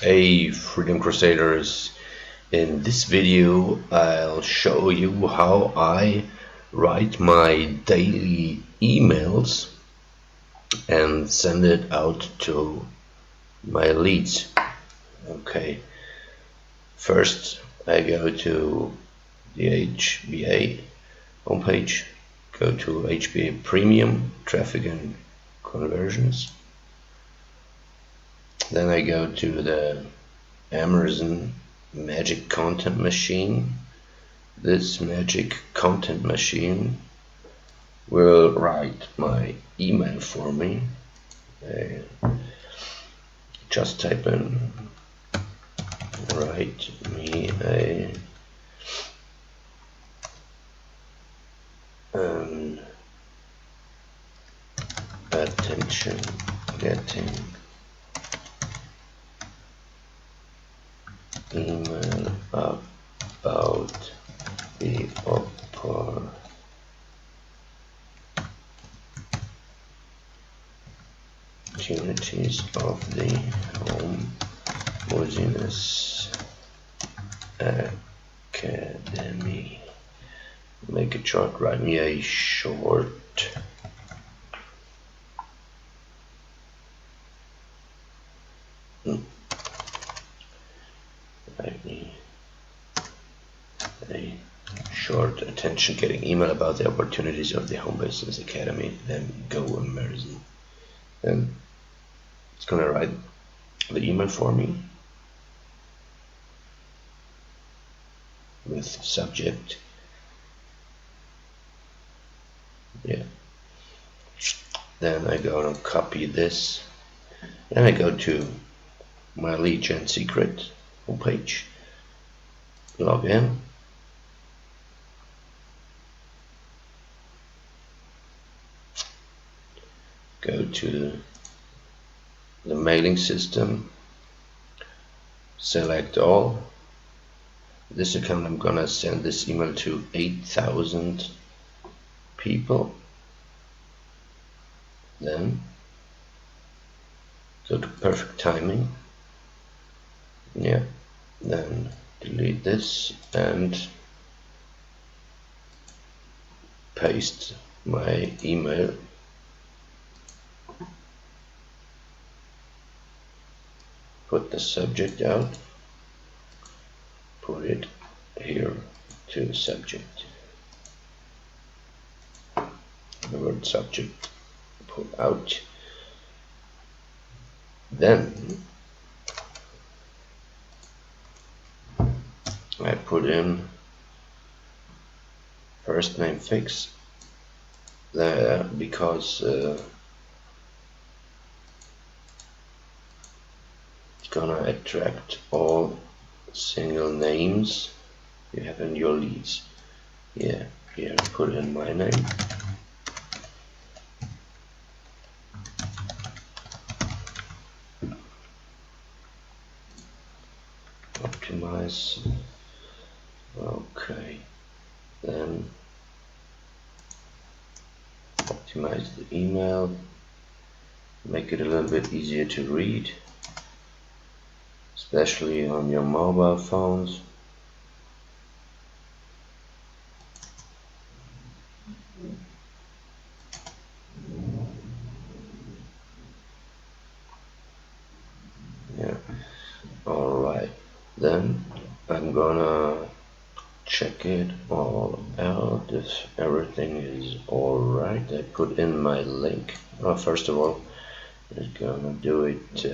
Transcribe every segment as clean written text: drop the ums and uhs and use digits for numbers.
Hey Freedom Crusaders, in this video I'll show you how I write my daily emails and send it out to my leads. Okay, first I go to the HBA homepage, go to HBA Premium Traffic and Conversions, then I go to the Amazon Magic Content Machine. This magic content machine will write my email for me. Just type in write me an attention getting email about the opportunities of the home business academy. Make it short, write me a short write me a short attention getting email about the opportunities of the home business academy. Then go Amazon. Then it's gonna write the email for me with subject. Yeah. Then I go and copy this. Then I go to my lead gen secret homepage, log in, go to the mailing system, select all. This account, I'm gonna send this email to 8,000 people. Then go to perfect timing. Yeah. Then delete this and paste my email. Put the subject out. Put it here to subject. The word subject put out. Then I put in first name fix there because it's gonna attract all single names you have in your leads. Yeah, here put in my name. Optimize. Okay, then optimize the email, make it a little bit easier to read, especially on your mobile phones. Yeah, alright, then I'm gonna check it all out if everything is alright. I put in my link. First of all, I'm gonna do it,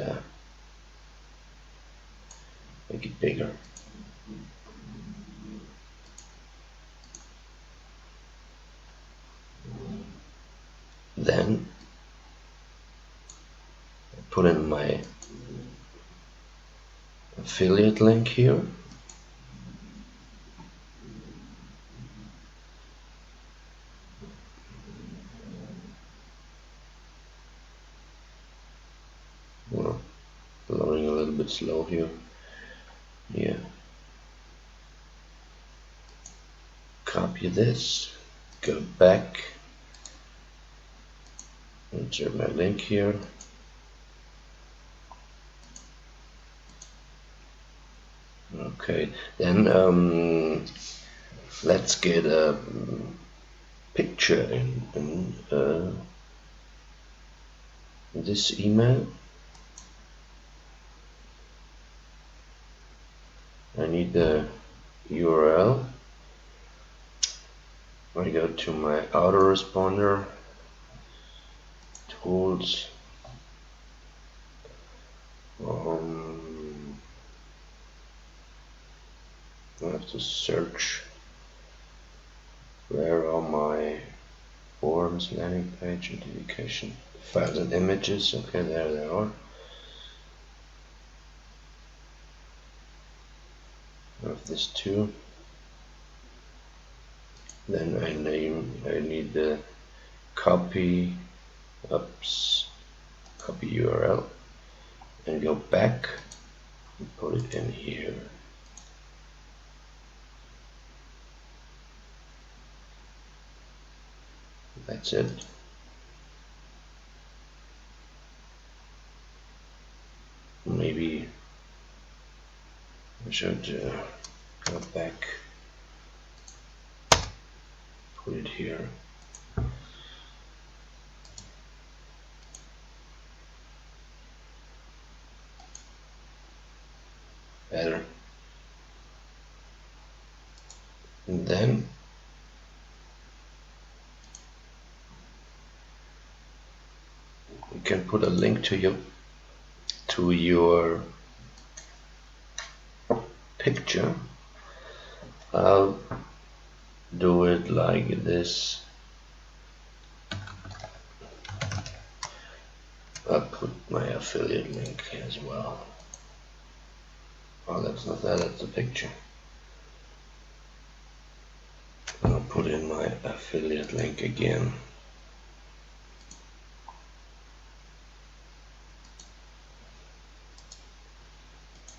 make it bigger. Then I put in my affiliate link here. Well, loading a little bit slow here. Yeah. Copy this, go back, enter my link here, Okay, then let's get a picture in this email. I need the URL. I go to my autoresponder tools. I have to search where are my forms, landing page, identification, files and images. Okay, there they are. I have this too. Then I need the copy URL and go back and put it in here. That's it. Maybe I should go back, put it here. Better. And then you can put a link to your picture. I'll do it like this. I'll put my affiliate link as well. Oh, that's not that, that's the picture. I'll put in my affiliate link again.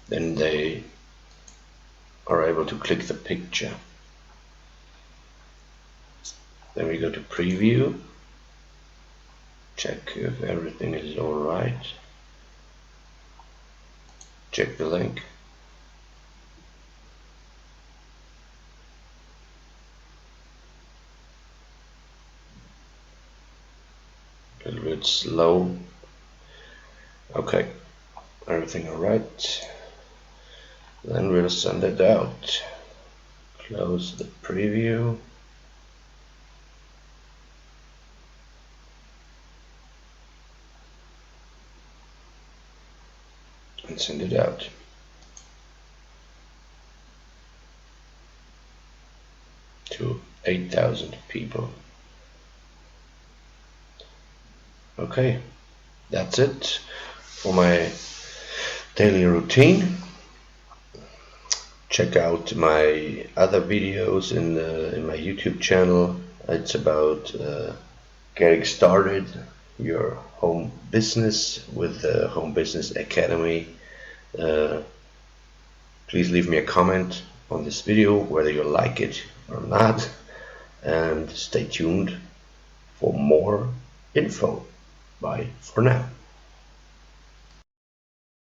Then they are able to click the picture. Then we go to preview, check if everything is alright, check the link. A little bit slow. Okay, everything alright. Then we'll send it out. Close the preview. And send it out. To 8,000 people. Okay, that's it for my daily routine. Check out my other videos in my YouTube channel. It's about getting started your home business with the Home Business Academy. Please leave me a comment on this video whether you like it or not, and stay tuned for more info. Bye for now.